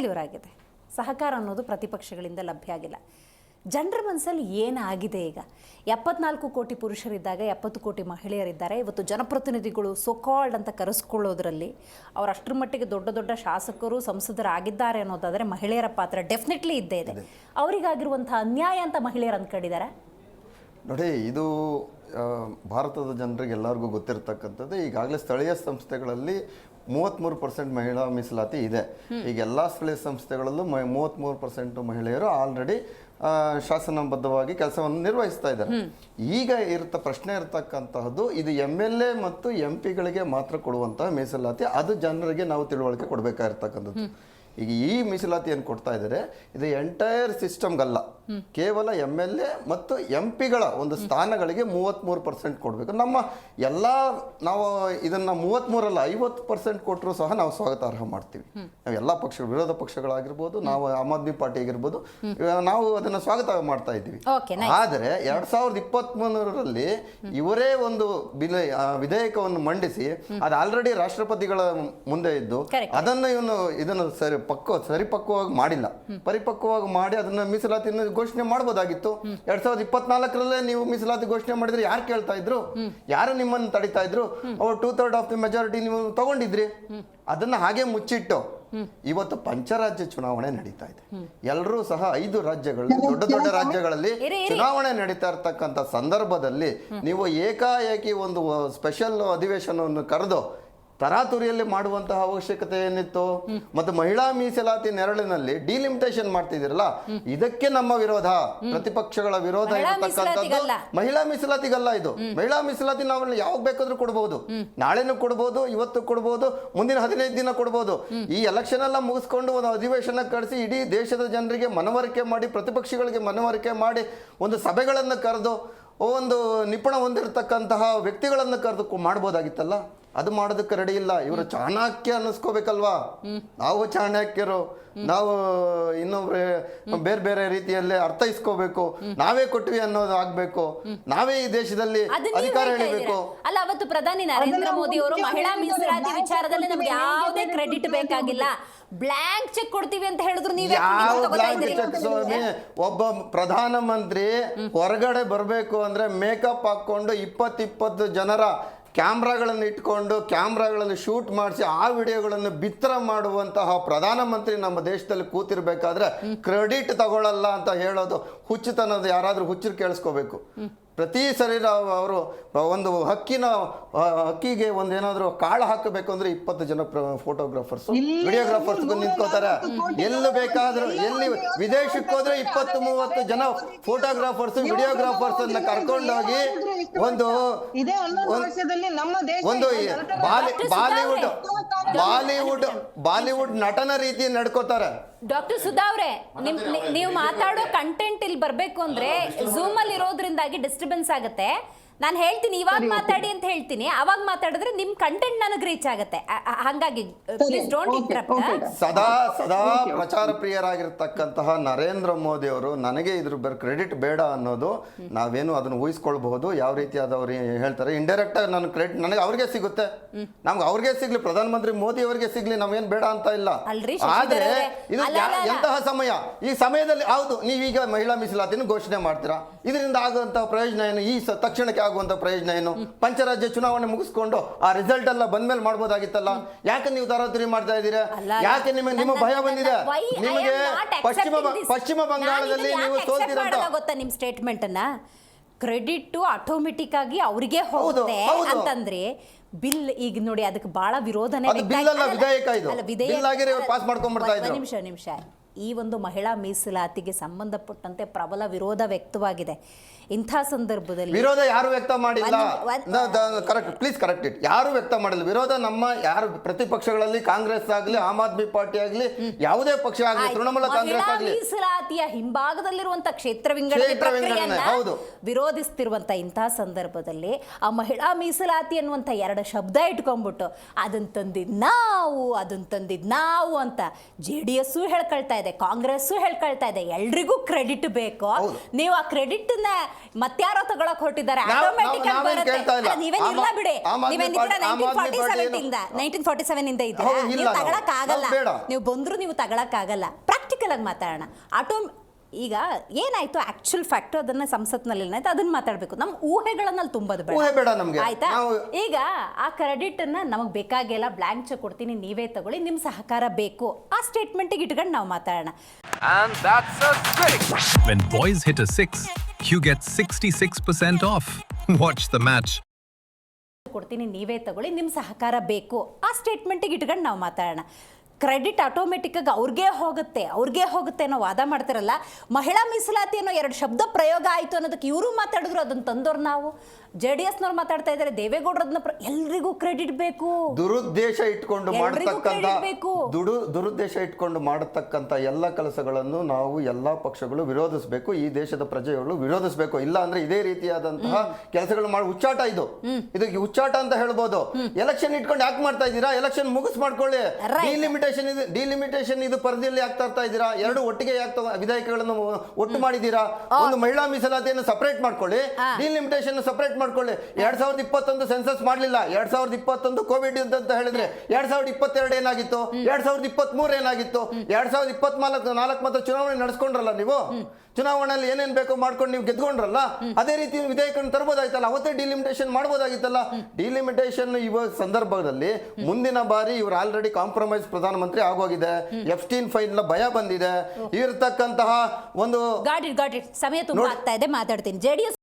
Failure ಆಗಿದೆ. ಸಹಕಾರ ಅನ್ನೋದು ಪ್ರತಿಪಕ್ಷಗಳಿಂದ ಲಭ್ಯ ಆಗಿಲ್ಲ. ಜನರ ಮನಸ್ಸಲ್ಲಿ ಏನಾಗಿದೆ ಈಗ? 74 ಕೋಟಿ ಪುರುಷರಿದ್ದಾಗ 70 ಕೋಟಿ ಮಹಿಳೆಯರಿದ್ದಾರೆ. ಇವತ್ತು ಜನಪ್ರತಿನಿಧಿಗಳು ಸೋಕಾಲ್ಡ್ ಅಂತ ಕರೆಸ್ಕೊಳ್ಳೋದ್ರಲ್ಲಿ ಅವ್ರು ಅಷ್ಟರ ಮಟ್ಟಿಗೆ ದೊಡ್ಡ ದೊಡ್ಡ ಶಾಸಕರು ಸಂಸದರಾಗಿದ್ದಾರೆ ಅನ್ನೋದಾದರೆ ಮಹಿಳೆಯರ ಪಾತ್ರ ಡೆಫಿನೆಟ್ಲಿ ಇದ್ದೇ ಇದೆ. ಅವರಿಗಾಗಿರುವಂಥ ಅನ್ಯಾಯ ಅಂತ ಮಹಿಳೆಯರು ಅಂದ್ಕೊಂಡಿದ್ದಾರೆ. ನೋಡಿ, ಇದು ಭಾರತದ ಜನರಿಗೆ ಎಲ್ಲರಿಗೂ ಗೊತ್ತಿರತಕ್ಕಂಥದ್ದು. ಈಗಾಗಲೇ ಸ್ಥಳೀಯ ಸಂಸ್ಥೆಗಳಲ್ಲಿ 33% ಮಹಿಳಾ ಮೀಸಲಾತಿ ಇದೆ. ಈಗ ಎಲ್ಲ ಸ್ಥಳೀಯ ಸಂಸ್ಥೆಗಳಲ್ಲೂ 33% ಮಹಿಳೆಯರು ಆಲ್ರೆಡಿ ಶಾಸನಬದ್ಧವಾಗಿ ಕೆಲಸವನ್ನು ನಿರ್ವಹಿಸ್ತಾ ಇದ್ದಾರೆ. ಈಗ ಪ್ರಶ್ನೆ ಇರತಕ್ಕಂತಹದ್ದು ಇದು MLA ಮತ್ತು MP ಗಳಿಗೆ ಮಾತ್ರ ಕೊಡುವಂತಹ ಮೀಸಲಾತಿ. ಅದು ಜನರಿಗೆ ನಾವು ತಿಳುವಳಿಕೆ ಕೊಡಬೇಕಾಗಿರ್ತಕ್ಕಂಥದ್ದು. ಈಗ ಈ ಮೀಸಲಾತಿಯನ್ನು ಕೊಡ್ತಾ ಇದ್ದಾರೆ, ಇದು ಎಂಟೈರ್ ಸಿಸ್ಟಮ್ಗಲ್ಲ, ಕೇವಲ MLA ಮತ್ತು MP ಗಳ ಒಂದು ಸ್ಥಾನಗಳಿಗೆ 33% ಕೊಡಬೇಕು. ನಮ್ಮ ಎಲ್ಲ ನಾವು ಇದನ್ನ 33 ಅಲ್ಲ 50% ಕೊಟ್ಟರು ಸಹ ನಾವು ಸ್ವಾಗತಾರ್ಹ ಮಾಡ್ತೀವಿ. ನಾವು ಎಲ್ಲ ಪಕ್ಷಗಳು, ವಿರೋಧ ಪಕ್ಷಗಳಾಗಿರ್ಬೋದು, ನಾವು ಆಮ್ ಆದ್ಮಿ ಪಾರ್ಟಿ ಆಗಿರ್ಬೋದು, ನಾವು ಅದನ್ನ ಸ್ವಾಗತ ಮಾಡ್ತಾ ಇದ್ದೀವಿ. ಆದರೆ 2023ರಲ್ಲಿ ಇವರೇ ಒಂದು ವಿಧೇಯಕವನ್ನು ಮಂಡಿಸಿ ಅದು ಆಲ್ರೆಡಿ ರಾಷ್ಟ್ರಪತಿಗಳ ಮುಂದೆ ಇದ್ದು ಇದನ್ನು ಸರಿಪಕ್ವವಾಗಿ ಮಾಡಿಲ್ಲ. ಪರಿಪಕ್ವವಾಗಿ ಮಾಡಿ ಅದನ್ನ ಮೀಸಲಾತಿಯನ್ನು ಘೋಷಣೆ ಮಾಡಬಹುದಾಗಿತ್ತು. 2024ರಲ್ಲೇ ನೀವು ಮೀಸಲಾತಿ ಘೋಷಣೆ ಮಾಡಿದ್ರೆ ಯಾರು ಕೇಳ್ತಾ ಇದ್ರು? ಯಾರು ನಿಮ್ಮನ್ನು ತಡಿತಾ ಇದ್ರು? ಅವ್ರು 2/3 ಆಫ್ ದಿ ಮೆಜಾರಿಟಿ ನೀವು ತಗೊಂಡಿದ್ರಿ. ಅದನ್ನ ಹಾಗೆ ಮುಚ್ಚಿಟ್ಟು ಇವತ್ತು ಪಂಚರಾಜ್ಯ ಚುನಾವಣೆ ನಡೀತಾ ಇದೆ. ಎಲ್ಲರೂ ಸಹ 5 ರಾಜ್ಯಗಳಲ್ಲಿ, ದೊಡ್ಡ ದೊಡ್ಡ ರಾಜ್ಯಗಳಲ್ಲಿ ಚುನಾವಣೆ ನಡೀತಾ ಇರ್ತಕ್ಕಂಥ ಸಂದರ್ಭದಲ್ಲಿ ನೀವು ಏಕಾಏಕಿ ಒಂದು ಸ್ಪೆಷಲ್ ಅಧಿವೇಶನವನ್ನು ಕರೆದು ತರಾತುರಿಯಲ್ಲಿ ಮಾಡುವಂತಹ ಅವಶ್ಯಕತೆ ಏನಿತ್ತು? ಮತ್ತು ಮಹಿಳಾ ಮೀಸಲಾತಿ ನೆರಳಿನಲ್ಲಿ ಡಿಲಿಮಿಟೇಷನ್ ಮಾಡ್ತಿದ್ದೀರಲ್ಲ, ಇದಕ್ಕೆ ನಮ್ಮ ವಿರೋಧ, ಪ್ರತಿಪಕ್ಷಗಳ ವಿರೋಧ ಇರತಕ್ಕಂಥದ್ದು. ಮಹಿಳಾ ಮೀಸಲಾತಿಗಲ್ಲ ಇದು. ಮಹಿಳಾ ಮೀಸಲಾತಿ ನಾವು ಯಾವಾಗ ಬೇಕಾದ್ರೂ ಕೊಡಬಹುದು, ನಾಳೆನೂ ಕೊಡಬಹುದು, ಇವತ್ತು ಕೊಡಬಹುದು, ಮುಂದಿನ 15 ದಿನ ಕೊಡಬಹುದು. ಈ ಎಲೆಕ್ಷನ್ ಎಲ್ಲ ಮುಗಿಸ್ಕೊಂಡು ಒಂದು ಅಧಿವೇಶನ ಕಳಿಸಿ ಇಡೀ ದೇಶದ ಜನರಿಗೆ ಮನವರಿಕೆ ಮಾಡಿ, ಪ್ರತಿಪಕ್ಷಗಳಿಗೆ ಮನವರಿಕೆ ಮಾಡಿ, ಒಂದು ಸಭೆಗಳನ್ನು ಕರೆದು ಒಂದು ನಿಪುಣ ಹೊಂದಿರತಕ್ಕಂತಹ ವ್ಯಕ್ತಿಗಳನ್ನು ಕರೆದು ಮಾಡ್ಬೋದಾಗಿತ್ತಲ್ಲ. ಅದು ಮಾಡೋದಕ್ಕೆ ರೆಡಿ ಇಲ್ಲ. ಇವರು ಚಾಣಕ್ಯ ಅನ್ನಿಸ್ಕೋಬೇಕಲ್ವಾ? ನಾವು ಚಾಣಕ್ಯರು, ನಾವು ಇನ್ನೊಬ್ರೆ ಬೇರೆ ಬೇರೆ ರೀತಿಯಲ್ಲಿ ಅರ್ಥೈಸ್ಕೋಬೇಕು, ನಾವೇ ಕೊಟ್ವಿ ಅನ್ನೋದು ಆಗ್ಬೇಕು, ನಾವೇ ಈ ದೇಶದಲ್ಲಿ ಅಧಿಕಾರ ಹೇಳಬೇಕು. ಅಲ್ಲ, ಅವತ್ತು ಪ್ರಧಾನಿ ನರೇಂದ್ರ ಮೋದಿ ಅವರು ಮಹಿಳಾ ಮೀಸಲಾತಿ ವಿಚಾರದಲ್ಲಿ ನಮ್ಗೆ ಯಾವುದೇ ಕ್ರೆಡಿಟ್ ಬೇಕಾಗಿಲ್ಲ, ಬ್ಲಾಂಕ್ ಚೆಕ್ ಕೊಡ್ತೀವಿ ಅಂತ ಹೇಳಿದ್ರು. ಒಬ್ಬ ಪ್ರಧಾನ ಮಂತ್ರಿ ಹೊರಗಡೆ ಬರಬೇಕು ಅಂದ್ರೆ ಮೇಕಪ್ ಹಾಕೊಂಡು 20 ಜನರ ಕ್ಯಾಮ್ರಾಗಳನ್ನು ಇಟ್ಕೊಂಡು ಕ್ಯಾಮ್ರಾಗಳನ್ನು ಶೂಟ್ ಮಾಡಿಸಿ ಆ ವಿಡಿಯೋಗಳನ್ನು ಬಿತ್ತರ ಮಾಡುವಂತಹ ಪ್ರಧಾನಮಂತ್ರಿ ನಮ್ಮ ದೇಶದಲ್ಲಿ ಕೂತಿರ್ಬೇಕಾದ್ರೆ ಕ್ರೆಡಿಟ್ ತಗೊಳ್ಳಲ್ಲ ಅಂತ ಹೇಳೋದು ಹುಚ್ಚುತನದ. ಯಾರಾದ್ರೂ ಹುಚ್ಚರು ಕೇಳಿಸ್ಕೋಬೇಕು. ಪ್ರತಿ ಸರಿ ಅವರು ಒಂದು ಹಕ್ಕಿಗೆ ಒಂದೇನಾದ್ರು ಕಾಳು ಹಾಕಬೇಕು ಅಂದ್ರೆ 20 ಜನ ಫೋಟೋಗ್ರಾಫರ್ಸ್, ವಿಡಿಯೋಗ್ರಾಫರ್ಸ್ ನಿಂತ್ಕೋತಾರೆ. ಎಲ್ಲಿ ಬೇಕಾದ್ರೂ, ಎಲ್ಲಿ ವಿದೇಶಕ್ಕೆ ಹೋದ್ರೆ 20-30 ಜನ ಫೋಟೋಗ್ರಾಫರ್ಸ್, ವಿಡಿಯೋಗ್ರಾಫರ್ಸ್ ಅನ್ನ ಕರ್ಕೊಂಡೋಗಿ ಒಂದು ಬಾಲಿವುಡ್ ನಟನ ರೀತಿ ನಡ್ಕೋತಾರೆ. ಡಾಕ್ಟರ್ ಸುಧಾ ಅವರೇ, ನೀವು ಮಾತಾಡೋ ಕಂಟೆಂಟ್ ಇಲ್ಲಿ ಬರ್ಬೇಕು ಅಂದ್ರೆ ಝೂಮ್ ಅಲ್ಲಿ ಇರೋದ್ರಿಂದಾಗಿ ಡಿಸ್ಟರ್ಬೆನ್ಸ್ ಆಗುತ್ತೆ. ನಾನು ಹೇಳ್ತೀನಿ ಇವಾಗ ಮಾತಾಡಿ ಅಂತ ಹೇಳ್ತೀನಿ, ಅವಾಗ ಮಾತಾಡಿದ್ರೆ ನಿಮ್ ಕಂಟೆಂಟ್ ನನಗೆ ರೀಚ್ ಆಗುತ್ತೆ. ಹಾಗಾಗಿ ಪ್ಲೀಸ್ ಡೋಂಟ್ ಇಂಟರಪ್ಟ್. ಸದಾ ಪ್ರಚಾರ ಪ್ರಿಯರಾಗಿರ್ತಕ್ಕಂತಹ ನರೇಂದ್ರ ಮೋದಿ ಅವರು ನನಗೆ ಇದ್ರ ಕ್ರೆಡಿಟ್ ಬೇಡ ಅನ್ನೋದು ನಾವೇನು ಅದನ್ನು ಊಹಿಸ್ಕೊಳ್ಬಹುದು. ಯಾವ ರೀತಿ ಅದವ್ರು ಹೇಳ್ತಾರೆ, ಇಂಡೈರೆಕ್ಟ್ ಆಗಿ ನನ್ನ ಕ್ರೆಡಿಟ್ ನನಗೆ ಅವ್ರಿಗೆ ಸಿಗುತ್ತೆ, ನಮ್ಗೆ ಅವ್ರಿಗೆ ಸಿಗ್ಲಿ, ಪ್ರಧಾನಮಂತ್ರಿ ಮೋದಿ ಅವರಿಗೆ ಸಿಗ್ಲಿ, ನಾವೇನು ಬೇಡ ಅಂತ ಇಲ್ಲ. ಆದ್ರೆ ಇದು ಎಂತಹ ಸಮಯ, ಈ ಸಮಯದಲ್ಲಿ ಹೌದು ನೀವೀಗ ಮಹಿಳಾ ಮೀಸಲಾತಿನ ಘೋಷಣೆ ಮಾಡ್ತೀರಾ, ಇದರಿಂದ ಆಗುವಂತಹ ಪ್ರಯೋಜನ ಏನು? ಈ ತಕ್ಷಣಕ್ಕೆ ಆಗುವಂತ ಪ್ರಯೋಜನ ಏನು? ಪಂಚರಾಜ್ಯ ಚುನಾವಣೆ ಮುಗಿಸ್ಕೊಂಡು ಆ ರಿಸಲ್ಟ್ ಎಲ್ಲ ಬಂದ್ಮೇಲೆ ಮಾಡ್ಬೋದಾಗಿತ್ತಲ್ಲ. ಯಾಕೆ ನೀವು ತರಾತುರಿ ಮಾಡ್ತಾ ಇದ್ದೀರಾ? ಯಾಕೆ ನಿಮ್ಮ ಭಯ ಬಂದಿದೆ? ನಿಮಗೆ ಪಶ್ಚಿಮ ಬಂಗಾಳದಲ್ಲಿ ನೀವು ಸೋಲ್ತಿರಂತ ಗೊತ್ತಾ? ನಿಮ್ ಸ್ಟೇಟ್ಮೆಂಟ್ ಅನ್ನ ಕ್ರೆಡಿಟ್ ಆಟೋಮೆಟಿಕ್ ಆಗಿ ಅವ್ರಿಗೆ ಹೋಗುತ್ತೆ ಅಂತಂದ್ರೆ ಬಿಲ್ ಈಗ ನೋಡಿ ಅದಕ್ಕೆ ಬಹಳ ವಿರೋಧನೆ. ನಿಮಿಷ ಈ ಒಂದು ಮಹಿಳಾ ಮೀಸಲಾತಿಗೆ ಸಂಬಂಧಪಟ್ಟಂತೆ ಪ್ರಬಲ ವಿರೋಧ ವ್ಯಕ್ತವಾಗಿದೆ. ಇಂಥ ಸಂದರ್ಭದಲ್ಲಿ ವಿರೋಧ ಯಾರು ವ್ಯಕ್ತ ಮಾಡಿಲ್ಲ. Please correct it. ಯಾರು ವ್ಯಕ್ತ ಮಾಡಿಲ್ಲ ವಿರೋಧ. ನಮ್ಮ ಯಾರು ಪ್ರತಿಪಕ್ಷಗಳಲ್ಲಿ ಕಾಂಗ್ರೆಸ್ ಆಗಲಿ, ಆಮ್ ಆದ್ಮಿ ಪಾರ್ಟಿ ಆಗಲಿ, ಯಾವುದೇ ಪಕ್ಷ ಆಗಲಿ, ತೃಣಮೂಲ ಕಾಂಗ್ರೆಸ್ ಆಗಲಿ ಮೀಸಲಾತಿಯ ಹಿಂಭಾಗದಲ್ಲಿರುವಂತಹ ಕ್ಷೇತ್ರ ವಿಂಗಡಣೆ ವಿರೋಧಿಸ್ತಿರುವಂತ ಇಂತಹ ಸಂದರ್ಭದಲ್ಲಿ ಆ ಮಹಿಳಾ ಮೀಸಲಾತಿ ಅನ್ನುವಂಥ 2 ಶಬ್ದ ಇಟ್ಕೊಂಡ್ಬಿಟ್ಟು ಅದನ್ನ ತಂದಿದ್ ನಾವು ಅಂತ JDS ಹೇಳ್ಕೊಳ್ತಾ ಇದೆ, ಕಾಂಗ್ರೆಸ್ಸು ಹೇಳ್ಕೊಳ್ತಾ ಇದೆ, ಎಲ್ರಿಗೂ ಕ್ರೆಡಿಟ್ ಬೇಕು. ನೀವು ಆ ಕ್ರೆಡಿಟ್ ನ ಮತ್ಯಾರೋ ತಗೊಳಕ್ ಹೊರಟಿದ್ದಾರೆ, ಆಟೋಮ್ಯಾಟಿಕ್ ಆಗಿ ಬರುತ್ತೆ. ನೀವೇನ್ ಇಲ್ಲ ಬಿಡಿ, ನೀವೇನಿದ್ದೀರಾ 1947 ಇಂದ ಇದ್ದೀರಾ, ನೀವು ತಗೊಳಕ್ ಆಗಲ್ಲ. ನೀವು ಬಂದ್ರು ನೀವು ತಗೊಳಕ್ ಆಗಲ್ಲ. ಪ್ರಾಕ್ಟಿಕಲ್ ಆಗಿ ಮಾತಾಡೋಣ. ಈಗ ಏನಾಯ್ತು ಆಕ್ಚುಲ್ ಫ್ಯಾಕ್ಟ್, ಅದನ್ನ ಸಂಸತ್ನಲ್ಲಿ ಏನಾಯ್ತು ಅದನ್ನ ಮಾತಾಡ್ಬೇಕು. ನಮ್ಮ ಊಹೆಗಳನ್ನ ತುಂಬೋದು ಬೇಡ, ಆಯ್ತಾ? ಈಗ ಆ ಕ್ರೆಡಿಟ್ ಅನ್ನ ನಮಗ್ ಬೇಕಾಗಿಲ್ಲ, ಬ್ಲಾಂಕ್ ಚೆಕ್ ಕೊಡ್ತೀನಿ, ನೀವೇ ತಗೊಳ್ಳಿ, ನಿಮ್ ಸಹಕಾರ ಬೇಕು, ಆ ಸ್ಟೇಟ್ಮೆಂಟ್ ಇಟ್ಕೊಂಡು ನಾವು ಮಾತಾಡೋಣ. And that's a six. When boys hit a 6, you get 66% off. Watch the match. ಕೊಡ್ತೀನಿ, ನೀವೇ ತಗೊಳ್ಳಿ, ನಿಮ್ ಸಹಕಾರ ಬೇಕು, ಆ ಸ್ಟೇಟ್ಮೆಂಟ್ ಇಟ್ಕೊಂಡು ನಾವು ಮಾತಾಡೋಣ. ಕ್ರೆಡಿಟ್ ಆಟೋಮೆಟಿಕ್ ಆಗಿ ಅವ್ರಿಗೆ ಹೋಗುತ್ತೆ ಅನ್ನೋ ವಾದ ಮಾಡ್ತಾರಲ್ಲ. ಮಹಿಳಾ ಮೀಸಲಾತಿ ಅನ್ನೋ 2 ಶಬ್ದ ಪ್ರಯೋಗ ಆಯಿತು ಅನ್ನೋದಕ್ಕೆ ಇವರು ಮಾತಾಡಿದ್ರು, ಅದನ್ನ ತಂದೋರು ನಾವು. JDSನವ್ರು ಮಾತಾಡ್ತಾ ಇದ್ದಾರೆ, ದೇವೇಗೌಡರನ್ನ ಎಲ್ರಿಗೂ ಕ್ರೆಡಿಟ್ ಬೇಕು. ದುರುದ್ದೇಶ ಇಟ್ಕೊಂಡು ಮಾಡತಕ್ಕಂಥ ಎಲ್ಲ ಕೆಲಸಗಳನ್ನು ನಾವು ಎಲ್ಲ ಪಕ್ಷಗಳು ವಿರೋಧಿಸಬೇಕು, ಈ ದೇಶದ ಪ್ರಜೆಗಳು ವಿರೋಧಿಸಬೇಕು. ಇಲ್ಲ ಅಂದ್ರೆ ಇದೇ ರೀತಿಯಾದಂತಹ ಕೆಲಸಗಳು ಮಾಡಿ ಹುಚ್ಚಾಟ, ಇದು ಹುಚ್ಚಾಟ ಅಂತ ಹೇಳ್ಬೋದು. ಎಲೆಕ್ಷನ್ ಇಟ್ಕೊಂಡು ಯಾಕೆ ಮಾಡ್ತಾ ಇದ್ದೀರಾ? ಎಲೆಕ್ಷನ್ ಮುಗಿಸ್ ಮಾಡ್ಕೊಳ್ಳಿ. ಡಿಲಿಮಿಟೇಷನ್ ಇದು ಪರಿಧಿಯಲ್ಲಿ ಆಗ್ತಾ ಇದ್ದೀರಾ? 2 ಒಟ್ಟಿಗೆ ವಿಧೇಯಕಗಳನ್ನು ಒಟ್ಟು ಮಾಡಿದ್ದೀರಾ? ಒಂದು ಮಹಿಳಾ ಮೀಸಲಾತಿಯನ್ನು ಸಪರೇಟ್ ಮಾಡ್ಕೊಳ್ಳಿ, ಡಿಲಿಮಿಟೇಷನ್ ಸಪರೇಟ್ ಮಾಡ್ಕೊಳ್ಳಿ. 2021 ಸೆನ್ಸಸ್ ಮಾಡಲಿಲ್ಲ, 2021 ಕೋವಿಡ್ ಅಂತ ಹೇಳಿದ್ರೆ 2022 ಏನಾಗಿತ್ತು, 2023 ಏನಾಗಿತ್ತು, 2024 ಮತ್ತೆ ಚುನಾವಣೆ ನಡೆಸ್ಕೊಂಡ್ರಲ್ಲ ನೀವು. ಚುನಾವಣೆಯಲ್ಲಿ ಏನೇನ್ ಬೇಕೋ ಮಾಡ್ಕೊಂಡು ನೀವು ಗೆದ್ಕೊಂಡ್ರಲ್ಲ, ಅದೇ ರೀತಿ ವಿಧೇಯಕವನ್ನು ತರಬಹುದಾಗಿತ್ತಲ್ಲ, ಅವತ್ತೇ ಡಿಲಿಮಿಟೇಷನ್ ಮಾಡಬಹುದಾಗಿತ್ತಲ್ಲ. ಡಿಲಿಮಿಟೇಷನ್ ಇವ ಸಂದರ್ಭದಲ್ಲಿ ಮುಂದಿನ ಬಾರಿ ಇವರು ಆಲ್ರೆಡಿ ಕಾಂಪ್ರಮೈಸ್ ಪ್ರಧಾನಮಂತ್ರಿ ಆಗೋಗಿದೆ, ಎಫ್ಸ್ಟೀನ್ ಫೈಲ್ ನ ಭಯ ಬಂದಿದೆ, ಇರತಕ್ಕಂತಹ ಒಂದು ಗಾಡಿ ಸಮಯ ತುಂಬಾ ಆಗ್ತಾ ಇದೆ, ಮಾತಾಡ್ತೀನಿ. JDS